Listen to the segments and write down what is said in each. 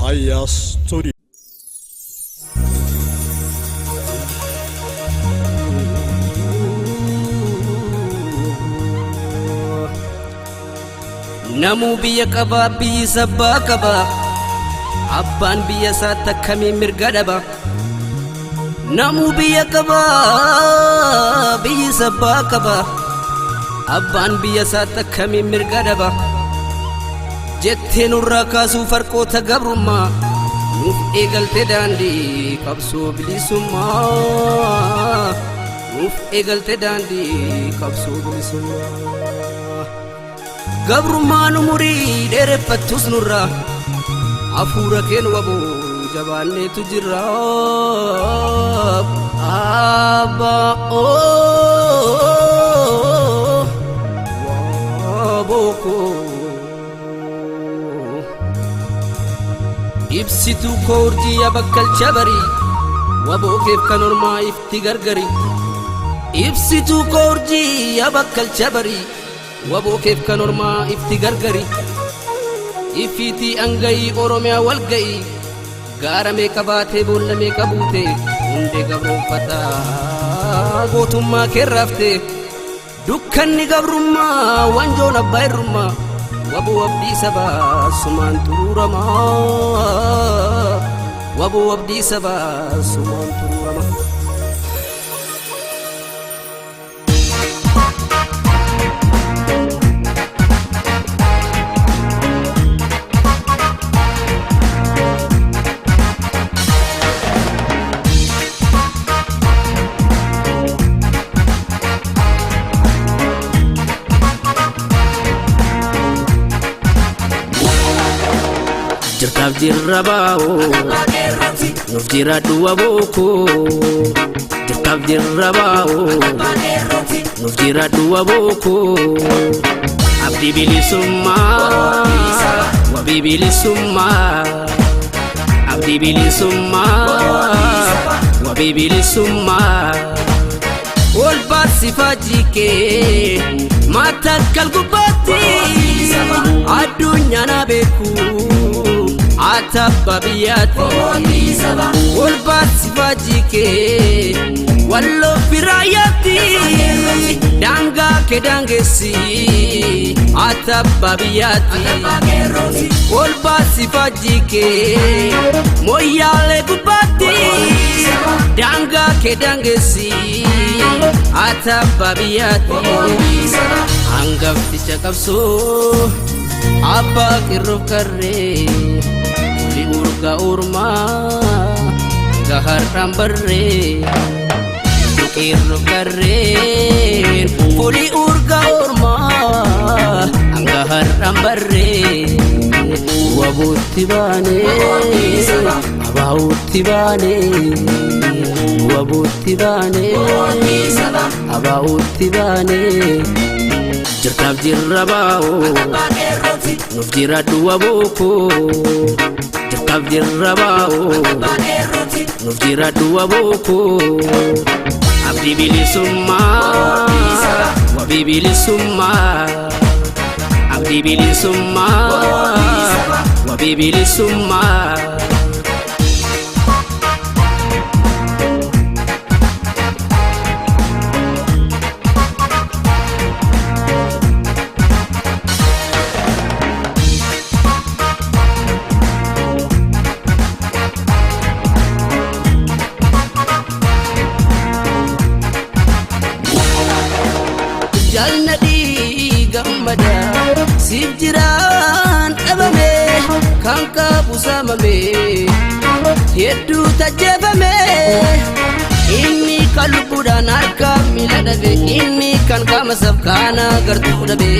Haya Studio. Namu biya qaba biyi sabba qaba abban biya saata kami mirga daba Namu biya qaba biyi sabba qaba abban biya saata kami mirga daba jettee nurraa kaasuu farqoota gabrummaa nuuf eegalte daandii qabsoo bilisummaa nuuf eegalte daandii qabsoo bilisummaa gabrummaa nu murii dheereffattus nurraa hafuura keen waboo jabaanneetu jirra wabooko ibsitu koorjii abakkalcha barii wabookeef kan ormaa ifti gargari ibsitu koorjii abakkalcha barii wabookeef kan ormaa ifti gargari ifiti angayi oromiyaa walgayi gaara meeqa baatee boolla meeqa buute hundee gabroonfataa gootummaa keerraafte dukkanni gabrummaa wanjoon abbaa irrummaa waboo abdii sabaa sumaan xururamaa waboo abdii sabaa sumaan xururamaa jirtaaf jirra baa'oo nuuf jira du'a booko jirtaaf jirra baa'oo nuuf jira du'a booko abdii bilisummaa wabii bilisummaa abdii bilisummaa wabii bilisummaa ol baasifaa jikee maatakkal gubbaatti addunyaa na beeku atabba biyyatti ol baasifaa jikee walloo firaayyatti daangaa kee daangessi atabba biyyatti ol baasifaa jikee moyyaalee gubbaatti daangaa kee daangessi atabba biyyatti hangafticha qabsoo abbaa qirroof karree fuli urga ormaa gaharraan barree qirroof karree fuli urga ormaa gaharraan barree wabootti baanee abaa'uutti baanee wabootti baanee abaa'uutti baanee jirtaaf jirra baa'oo nuuf jira du'a booko jirtaaf jirra baa'oo nuuf jira du'a booko abdii bilisummaa wabii bilisummaa abdii bilisummaa wabii bilisummaa jalnadi gammada siif jiraan dhabame kan qabu saamame hedduu tajjeefame inni kan lubbuudhaan harka miila dhabe inni kan qaama sabkaana gartuu dhabe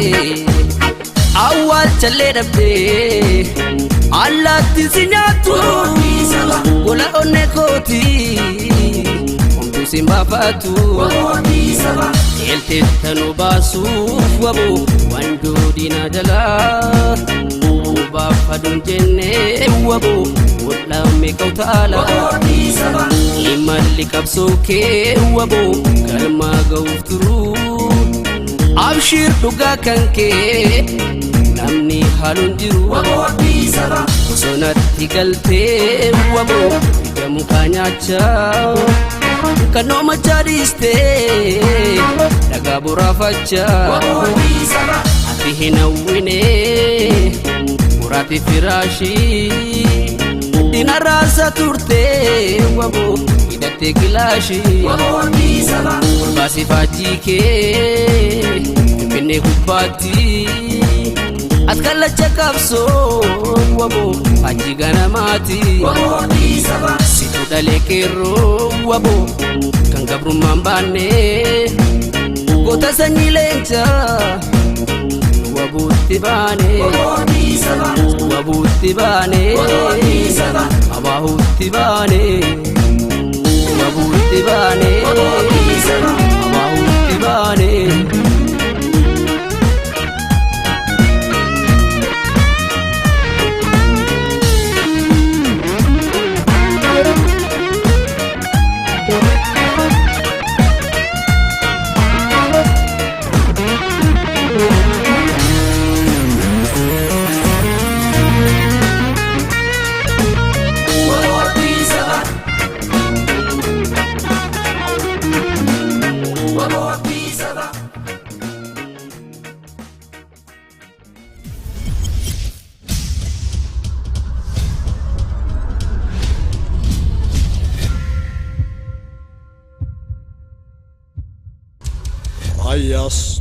awwaalchallee dhabde allaattiin si nyaattu gola onnee kooti homtuu si mbaafatu eltettanu baasuuf waboo wandoo diina jalaa baafadun jennee waboo wodhaame qawtaala imalli qabsoo kee waboo galmaa ga'uuf turuu abshir dhugaa kan kee namni haalun jiru natti galtee waboo ija mukaa nyaachaa kannoo machaadhiistee dhagaa boraafachaa ati hin hawwine muraati firaashii dinarraasa turtee waboo hidhattee kilaashii olbaasii faajjii kee finfinnee gubbaatti as kallacha qabsoo waboo faajjii ganamaati situ dhalee qeerroo waboo kan gabrummaan baannee goota sanyii leencaa wabuutti baanee wabuutti baanee abaahuutti baanee wabuutti baanee abaahuutti baanee Ayas